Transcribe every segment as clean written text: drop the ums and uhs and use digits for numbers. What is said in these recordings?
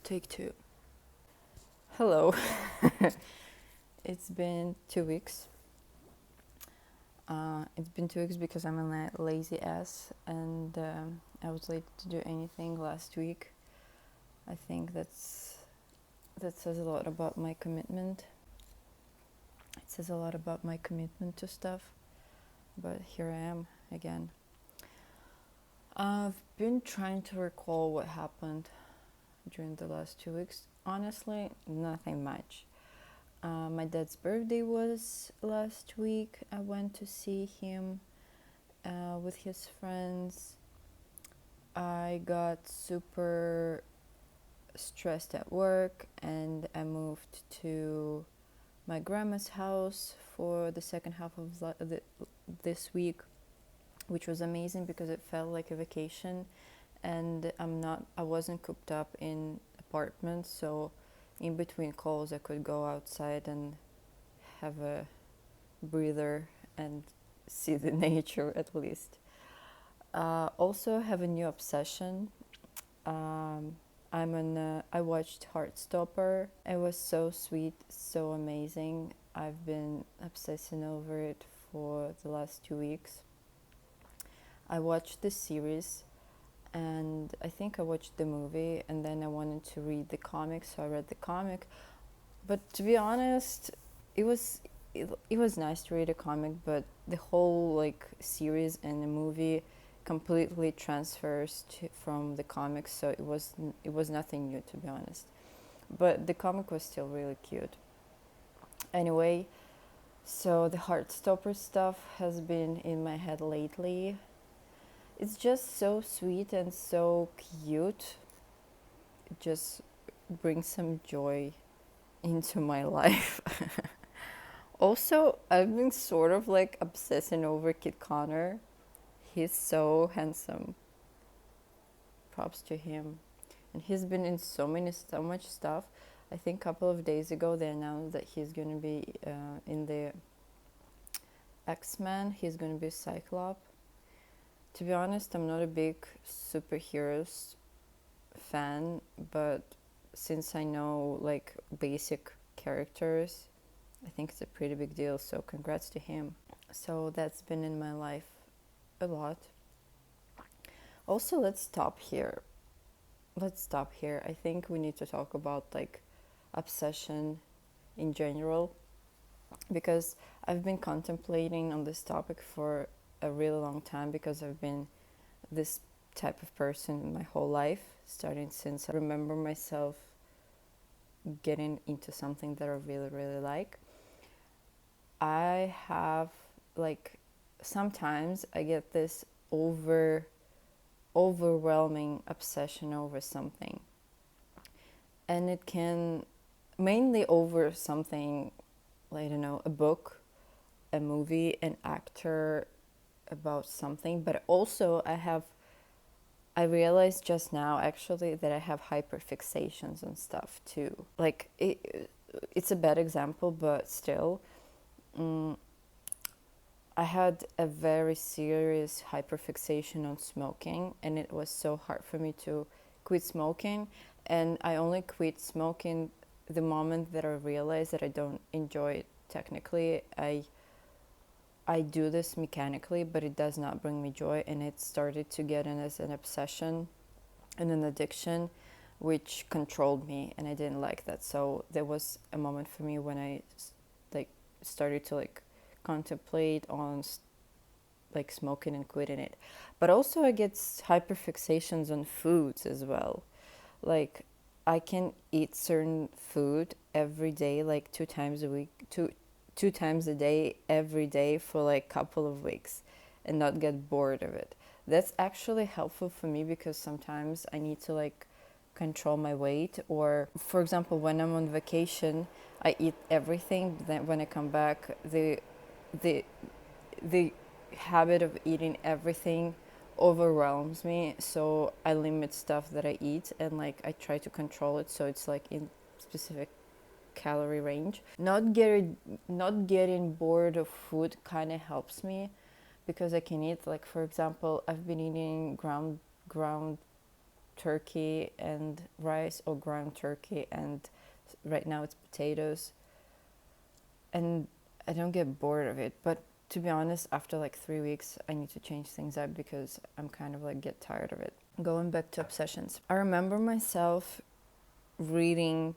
Take two. Hello. It's been 2 weeks. It's been 2 weeks because I'm a lazy ass and I was late to do anything last week. I think that says a lot about my commitment. It says a lot about my commitment to stuff. But here I am again. I've been trying to recall what happened during the last 2 weeks. Honestly, nothing much. My dad's birthday was last week. I went to see him with his friends. I got super stressed at work and I moved to my grandma's house for the second half of this week, which was amazing because it felt like a vacation, and I wasn't cooped up in apartment, so in between calls I could go outside and have a breather and see the nature at least. Also have a new obsession. I watched Heartstopper. It was so sweet, so amazing. I've been obsessing over it for the last 2 weeks. I watched the series and I think I watched the movie, and then I wanted to read the comic, so I read the comic. But to be honest, it was nice to read a comic, but the whole series and the movie completely transfers from the comics, so it was nothing new, to be honest. But the comic was still really cute. Anyway, so the Heartstopper stuff has been in my head lately. It's just so sweet and so cute. It just brings some joy into my life. Also, I've been sort of obsessing over Kid Connor. He's so handsome. Props to him. And he's been in so much stuff. I think a couple of days ago they announced that he's going to be in the X-Men. He's going to be Cyclops. To be honest, I'm not a big superheroes fan, but since I know basic characters, I think it's a pretty big deal, so congrats to him. So that's been in my life a lot. Also, let's stop here. I think we need to talk about obsession in general, because I've been contemplating on this topic for a really long time, because I've been this type of person my whole life, starting since I remember myself getting into something that I really, really like. I have sometimes I get this overwhelming obsession over something, and it can mainly over something, I don't know, a book, a movie, an actor, about something. But also I realized just now actually that I have hyperfixations on stuff too. It's a bad example, but still, I had a very serious hyperfixation on smoking, and it was so hard for me to quit smoking. And I only quit smoking the moment that I realized that I don't enjoy it technically. I do this mechanically, but it does not bring me joy, and it started to get in as an obsession and an addiction, which controlled me, and I didn't like that. So there was a moment for me when I started to contemplate on smoking and quitting it. But also I get hyperfixations on foods as well. I can eat certain food every day, 2 times a week, two times a day, every day for a couple of weeks, and not get bored of it. That's actually helpful for me, because sometimes I need to control my weight, or for example, when I'm on vacation, I eat everything, but then when I come back, the habit of eating everything overwhelms me, so I limit stuff that I eat, and I try to control it so it's in specific calorie range. Not getting bored of food kind of helps me, because I can eat, for example, I've been eating ground turkey and rice, or ground turkey, and right now it's potatoes. And I don't get bored of it. But to be honest, after like 3 weeks, I need to change things up because I'm kind of like get tired of it. Going back to obsessions, I remember myself reading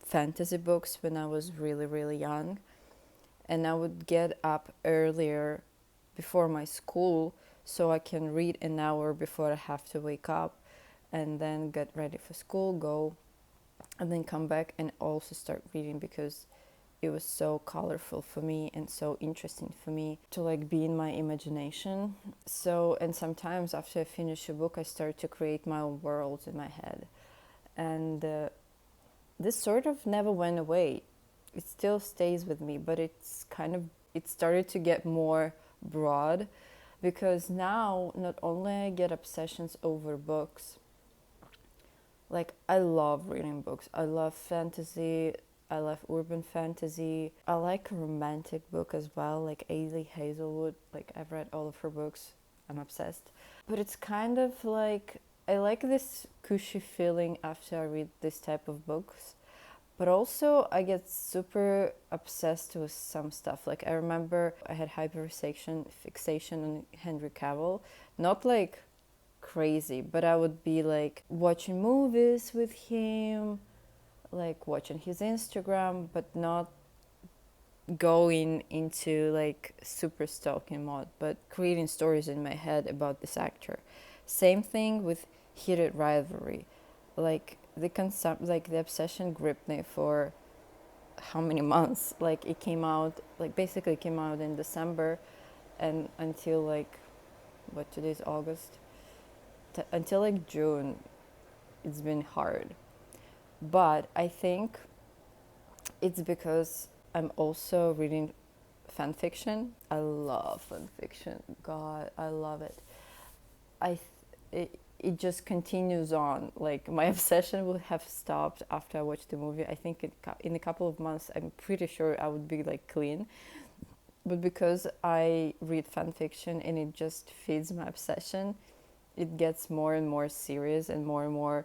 fantasy books when I was really, really young. And I would get up earlier before my school so I can read an hour before I have to wake up, and then get ready for school, go, and then come back and also start reading, because it was so colorful for me and so interesting for me to like be in my imagination. So, and sometimes after I finish a book, I start to create my own worlds in my head. And this sort of never went away. It still stays with me, but it started to get more broad, because now not only I get obsessions over books, like I love reading books. I love fantasy. I love urban fantasy. I like a romantic book as well, like Ailey Hazelwood. Like I've read all of her books. I'm obsessed. But it's kind of like I like this cushy feeling after I read this type of books. But also I get super obsessed with some stuff. Like I remember I had fixation on Henry Cavill. Not like crazy, but I would be like watching movies with him, like watching his Instagram, but not going into like super stalking mode, but creating stories in my head about this actor. Same thing with Heated Rivalry. Like the obsession gripped me for how many months? Like it came out, like basically came out in December, and until like what today's August, until like June, it's been hard. But I think it's because I'm also reading fan fiction. I love fan fiction. God, I love it. It just continues on. Like my obsession will have stopped after I watched the movie. I think in a couple of months, I'm pretty sure I would be like clean. But because I read fan fiction and it just feeds my obsession, it gets more and more serious and more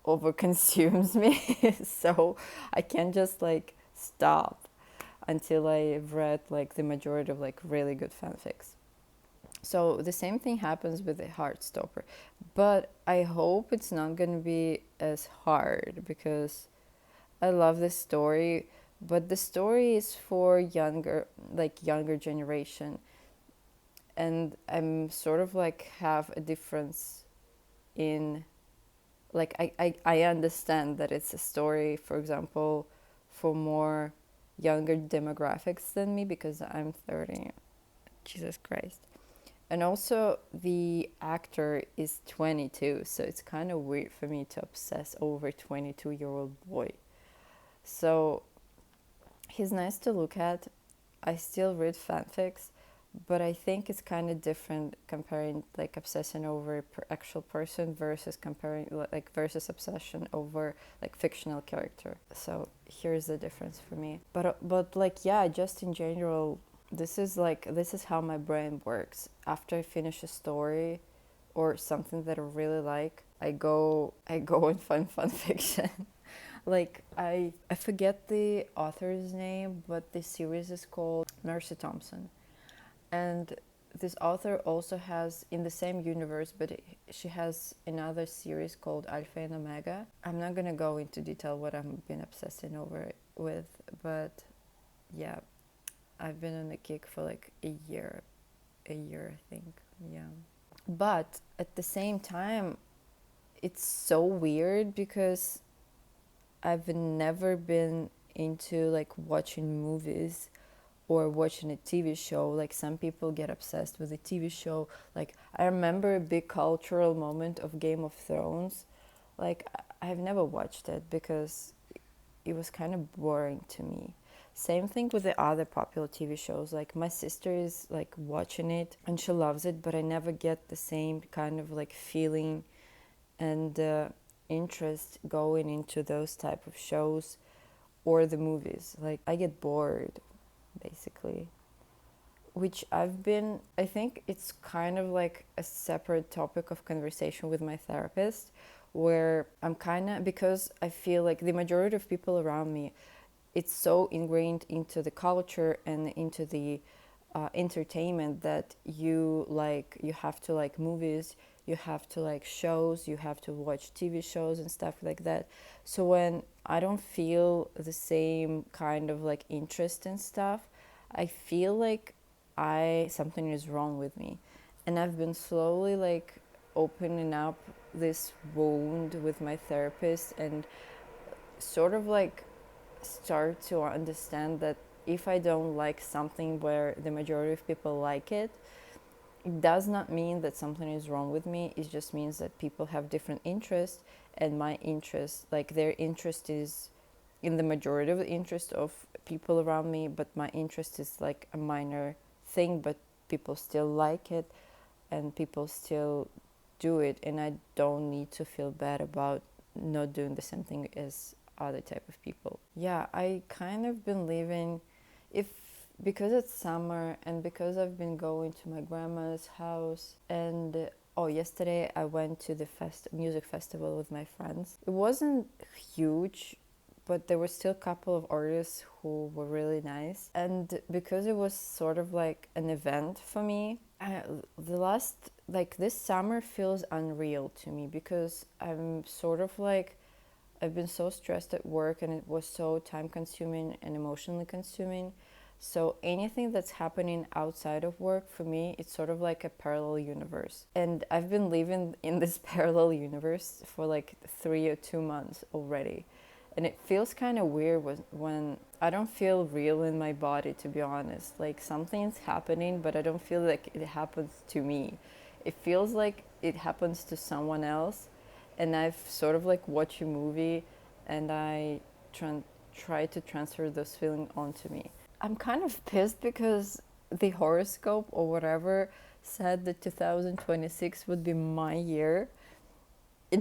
overconsumes me. So I can't just like stop until I've read like the majority of like really good fanfics. So the same thing happens with the Heartstopper, but I hope it's not going to be as hard, because I love this story, but the story is for younger generation, and I'm sort of like have a difference in like I understand that it's a story, for example, for more younger demographics than me, because I'm 30. Jesus Christ. And also the actor is 22, so it's kind of weird for me to obsess over 22-year-old boy. So he's nice to look at. I still read fanfics, but I think it's kind of different comparing like obsession over actual person versus versus obsession over like fictional character. So here's the difference for me. But like yeah, just in general, this is how my brain works. After I finish a story or something that I really like, I go and find fun fiction. Like I forget the author's name, but the series is called Mercy Thompson. And this author also has in the same universe, but she has another series called Alpha and Omega. I'm not gonna go into detail what I've been obsessing over with, but yeah, I've been on a kick for like a year, I think, yeah. But at the same time, it's so weird because I've never been into like watching movies or watching a TV show. Like some people get obsessed with a TV show. Like I remember a big cultural moment of Game of Thrones. Like I've never watched it because it was kind of boring to me. Same thing with the other popular TV shows. Like my sister is like watching it and she loves it, but I never get the same kind of like feeling and interest going into those type of shows or the movies. Like I get bored, basically. which I think it's kind of like a separate topic of conversation with my therapist, where I'm kind of, because I feel like the majority of people around me, it's so ingrained into the culture and into the entertainment that you have to like movies, you have to like shows, you have to watch TV shows and stuff like that. So when I don't feel the same kind of like interest in stuff, I feel like I something is wrong with me. And I've been slowly like opening up this wound with my therapist and sort of like start to understand that if I don't like something where the majority of people like it, it does not mean that something is wrong with me. It just means that people have different interests, and my interest, like their interest, is in the majority of the interest of people around me, but my interest is like a minor thing, but people still like it and people still do it, and I don't need to feel bad about not doing the same thing as other type of people. Yeah, I kind of been living, if because it's summer and because I've been going to my grandma's house, and oh, yesterday I went to the music festival with my friends. It wasn't huge, but there were still a couple of artists who were really nice. And because it was sort of like an event for me, the last, like this summer feels unreal to me because I'm sort of like, I've been so stressed at work and it was so time consuming and emotionally consuming. So anything that's happening outside of work for me, it's sort of like a parallel universe. And I've been living in this parallel universe for like 3 or 2 months already. And it feels kind of weird when I don't feel real in my body, to be honest. Like something's happening, but I don't feel like it happens to me. It feels like it happens to someone else. And I've sort of like watched a movie and I try to transfer those feelings onto me. I'm kind of pissed because the horoscope or whatever said that 2026 would be my year. It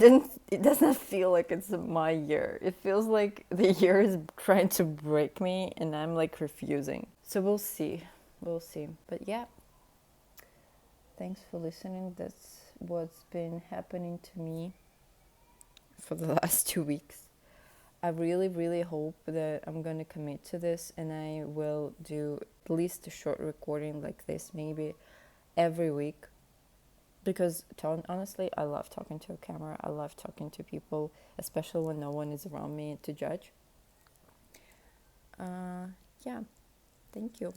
does not feel like it's my year. It feels like the year is trying to break me and I'm like refusing. So we'll see. We'll see. But yeah, thanks for listening. That's what's been happening to me for the last 2 weeks. I really, really hope that I'm gonna commit to this and I will do at least a short recording like this, maybe every week. Because honestly, I love talking to a camera. I love talking to people, especially when no one is around me to judge. Yeah, thank you.